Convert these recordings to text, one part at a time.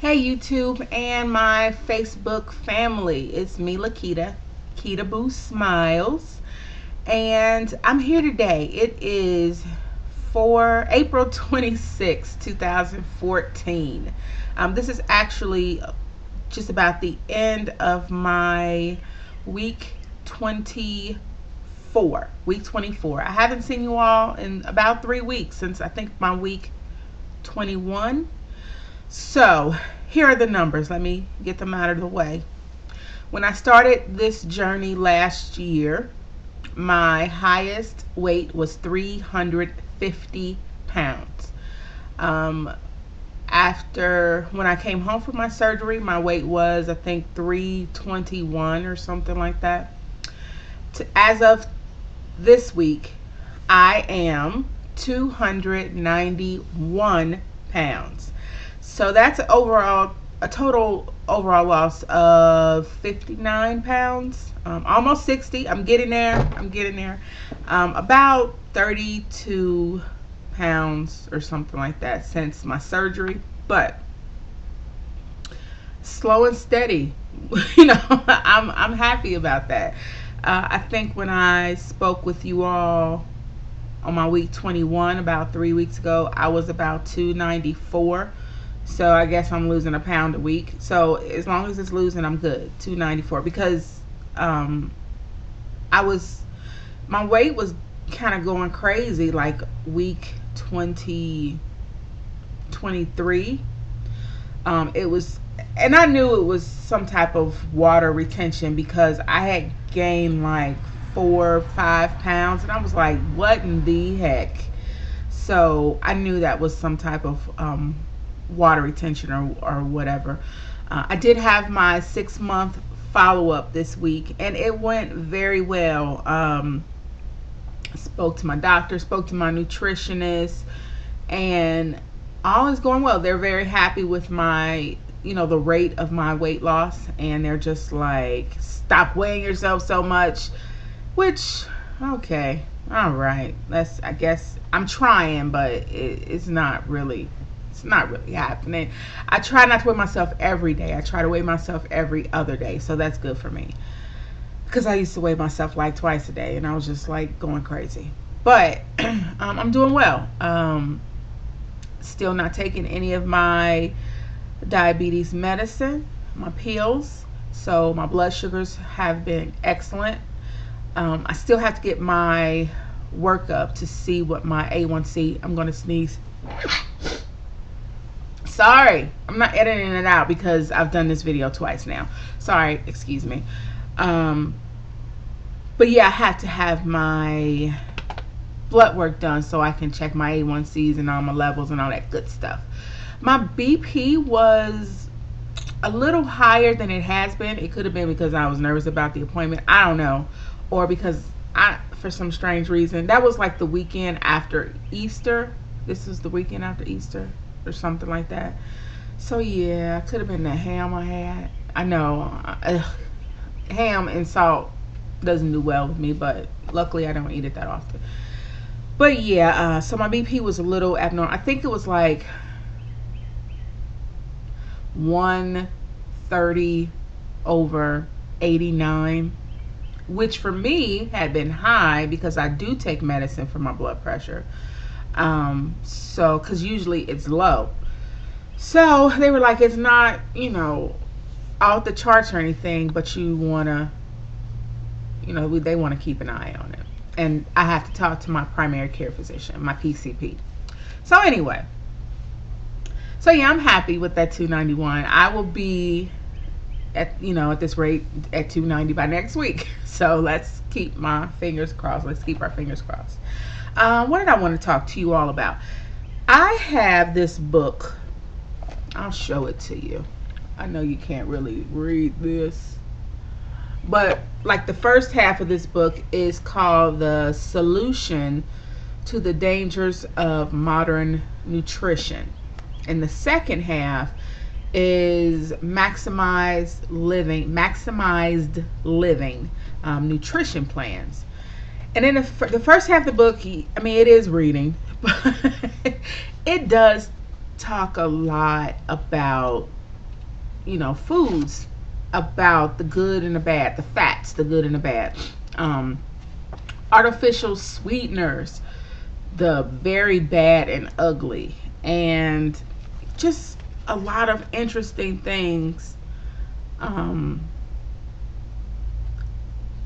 Hey YouTube and my Facebook family. It's me, Lakita, Kita Boo Smiles, and I'm here today. It is for April 26, 2014. This is actually just about the end of my week 24. Week 24. I haven't seen you all in about 3 weeks since I think my week 21. So, here are the numbers. Let me get them out of the way. When I started this journey last year, my highest weight was 350 pounds. After when I came home from my surgery, my weight was, I think, 321 or something like that. As of this week, I am 291 pounds. So that's a total overall loss of 59 pounds, almost 60. I'm getting there. About 32 pounds or something like that since my surgery, but slow and steady. I'm happy about that. I think when I spoke with you all on my week 21 about 3 weeks ago, I was about 294. So I guess I'm losing a pound a week. So as long as it's losing, I'm good. 294 because my weight was kind of going crazy like week 20, 23. It was, and I knew it was some type of water retention because I had gained like 4 or 5 pounds, and I was like, what in the heck? So I knew that was some type of water retention or whatever. I did have my 6-month follow-up this week, and it went very well. Spoke to my doctor, spoke to my nutritionist, and all is going well. They're very happy with my, the rate of my weight loss, and they're just like, stop weighing yourself so much, which, okay, all right. I guess I'm trying, but it's not really happening. I try not to weigh myself every day. I try to weigh myself every other day, so that's good for me, because I used to weigh myself like twice a day and I was just like going crazy. But I'm doing well. Still not taking any of my diabetes medicine, my pills, so my blood sugars have been excellent. I still have to get my workup to see what my A1C, I'm going to sneeze. Sorry, I'm not editing it out because I've done this video twice now. Sorry, excuse me. But yeah, I had to have my blood work done so I can check my A1Cs and all my levels and all that good stuff. My BP was a little higher than it has been. It could have been because I was nervous about the appointment. I don't know. Or because for some strange reason, that was like the weekend after Easter. This was the weekend after Easter or something like that. So yeah, it could have been the ham I had. I know ham and salt doesn't do well with me, but luckily I don't eat it that often. But yeah, so my BP was a little abnormal. I think it was like 130/89, which for me had been high because I do take medicine for my blood pressure. So because usually it's low, so they were like, it's not off the charts or anything, but you want to they want to keep an eye on it, and I have to talk to my primary care physician, my PCP. So anyway, so yeah, I'm happy with that 291. I will be at this rate at 290 by next week. So let's keep my fingers crossed. Let's keep our fingers crossed. What did I want to talk to you all about? I have this book. I'll show it to you. I know you can't really read this, but like the first half of this book is called The Solution to the Dangers of Modern Nutrition, and the second half is maximized living nutrition plans. And in the first half of the book, it is reading, but it does talk a lot about foods, about the good and the bad, the fats, the good and the bad, um, artificial sweeteners, the very bad and ugly, and just a lot of interesting things, um,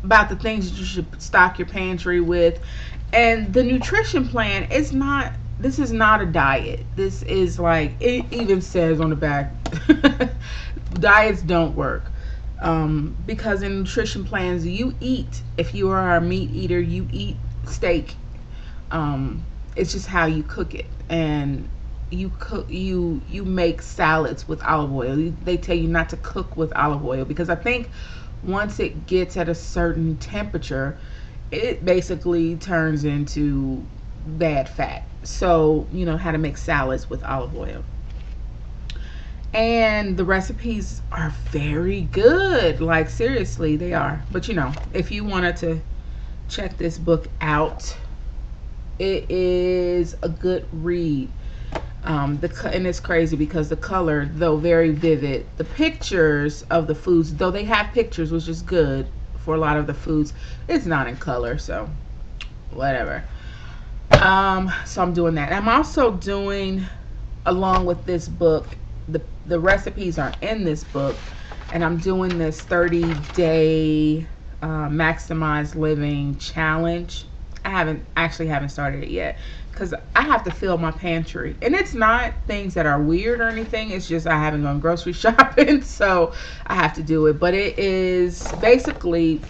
about the things that you should stock your pantry with. And the nutrition plan is not, this is not a diet. This is like, it even says on the back, diets don't work. Because in nutrition plans, you eat, if you are a meat eater, you eat steak. It's just how you cook it. And you make salads with olive oil. They tell you not to cook with olive oil, because I think once it gets at a certain temperature, it basically turns into bad fat. So, how to make salads with olive oil. And the recipes are very good. Like, seriously, they are. But, if you wanted to check this book out, it is a good read. And it's crazy because the color, though very vivid, the pictures of the foods, though they have pictures, which is good for a lot of the foods, it's not in color, so whatever. So I'm doing that. I'm also doing, along with this book, the recipes are in this book, and I'm doing this 30-day maximize living challenge. I haven't started it yet, because I have to fill my pantry, and it's not things that are weird or anything. It's just I haven't gone grocery shopping, so I have to do it. But it is basically,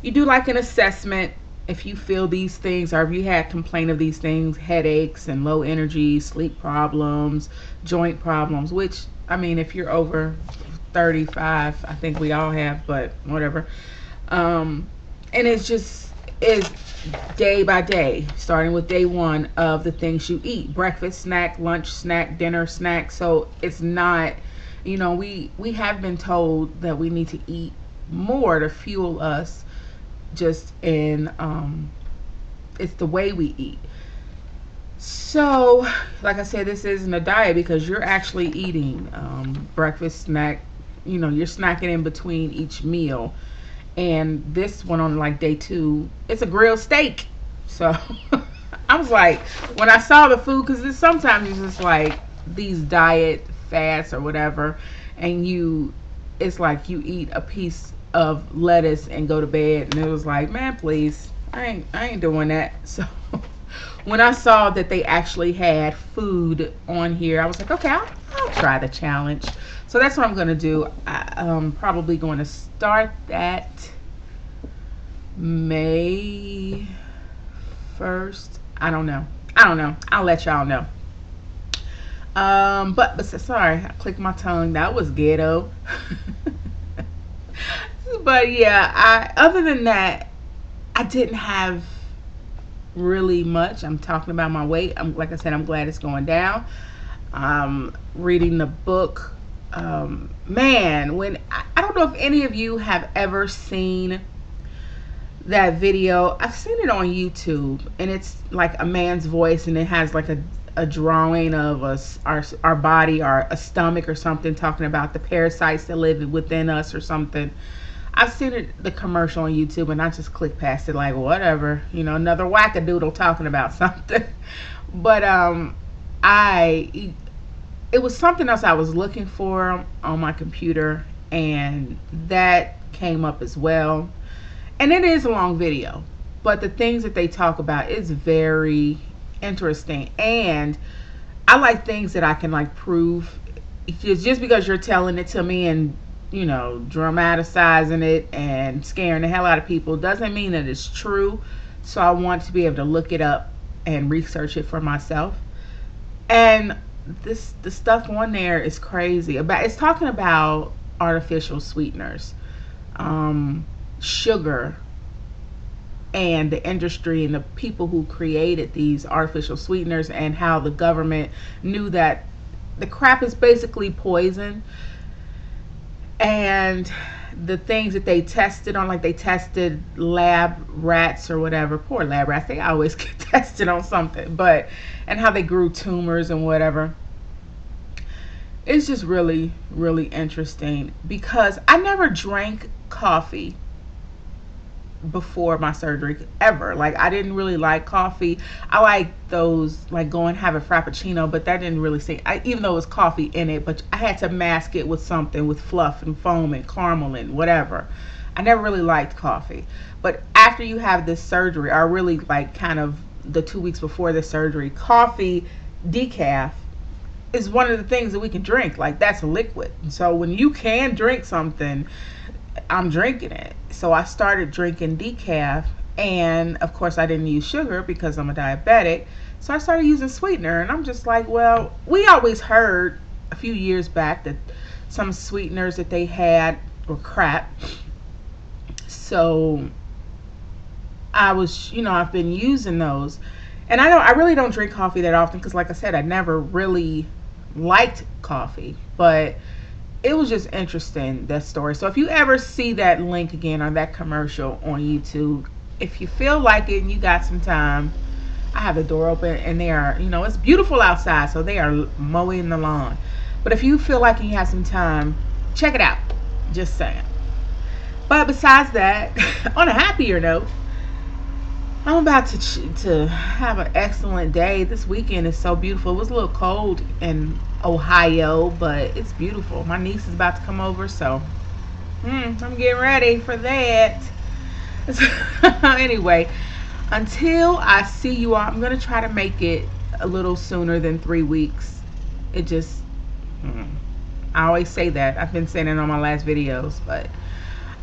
you do like an assessment. If you feel these things, or if you had complaint of these things, headaches and low energy, sleep problems, joint problems, which, I mean, if you're over 35, I think we all have, but whatever. And it's just, is day by day, starting with day one of the things you eat: breakfast snack, lunch snack, dinner snack. So it's not, we have been told that we need to eat more to fuel us, just in it's the way we eat. So, like I said, this isn't a diet, because you're actually eating breakfast snack. You're snacking in between each meal. And this one, on like day 2, it's a grilled steak. So I was like, when I saw the food, because sometimes it's just like these diet fasts or whatever, and it's like you eat a piece of lettuce and go to bed, and it was like, man, please, I ain't doing that. So when I saw that they actually had food on here, I was like, okay, I'll try the challenge. So that's what I'm going to do. I'm probably going to start that May 1st. I don't know. I'll let y'all know. But sorry, I clicked my tongue. That was ghetto. But yeah, other than that, I didn't have really much. I'm talking about my weight. Like I said, I'm glad it's going down. Reading the book. Man, when I don't know if any of you have ever seen that video. I've seen it on YouTube, and it's like a man's voice, and it has like a drawing of us, our body, or a stomach or something, talking about the parasites that live within us or something. I've seen the commercial on YouTube, and I just click past it like, whatever, another wackadoodle talking about something. But it was something else I was looking for on my computer, and that came up as well. And it is a long video, but the things that they talk about is very interesting. And I like things that I can like prove. Just because you're telling it to me and dramatizing it and scaring the hell out of people doesn't mean that it's true. So I want to be able to look it up and research it for myself. And the stuff on there is crazy. It's talking about artificial sweeteners, sugar, and the industry and the people who created these artificial sweeteners, and how the government knew that the crap is basically poison. And the things that they tested on, like they tested lab rats or whatever. Poor lab rats, they always get tested on something. And how they grew tumors and whatever. It's just really, really interesting because I never drank coffee before my surgery ever. Like, I didn't really like coffee. I like those, like, go and have a frappuccino, but that didn't really say, even though it was coffee in it, but I had to mask it with something, with fluff and foam and caramel and whatever. I never really liked coffee. But after you have this surgery, or really like kind of the 2 weeks before the surgery, coffee, decaf, is one of the things that we can drink. Like, that's a liquid. So when you can drink something, I'm drinking it. So I started drinking decaf, and of course I didn't use sugar because I'm a diabetic. So I started using sweetener, and I'm just like, well, we always heard a few years back that some sweeteners that they had were crap. So I've been using those. And I really don't drink coffee that often because, like I said, I never really liked coffee. But it was just interesting, that story. So if you ever see that link again or that commercial on YouTube, if you feel like it and you got some time, I have the door open and they are, it's beautiful outside, so they are mowing the lawn. But if you feel like you have some time, check it out. Just saying. But besides that, on a happier note, I'm about to have an excellent day. This weekend is so beautiful. It was a little cold in Ohio, but it's beautiful. My niece is about to come over, so I'm getting ready for that. Anyway, until I see you all, I'm going to try to make it a little sooner than 3 weeks. It just, I always say that. I've been saying it on my last videos, but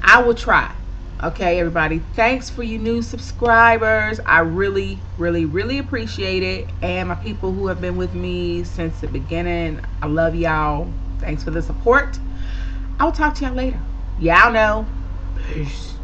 I will try. Okay, everybody, thanks for you new subscribers. I really, really, really appreciate it. And my people who have been with me since the beginning, I love y'all. Thanks for the support. I'll talk to y'all later. Y'all know. Peace.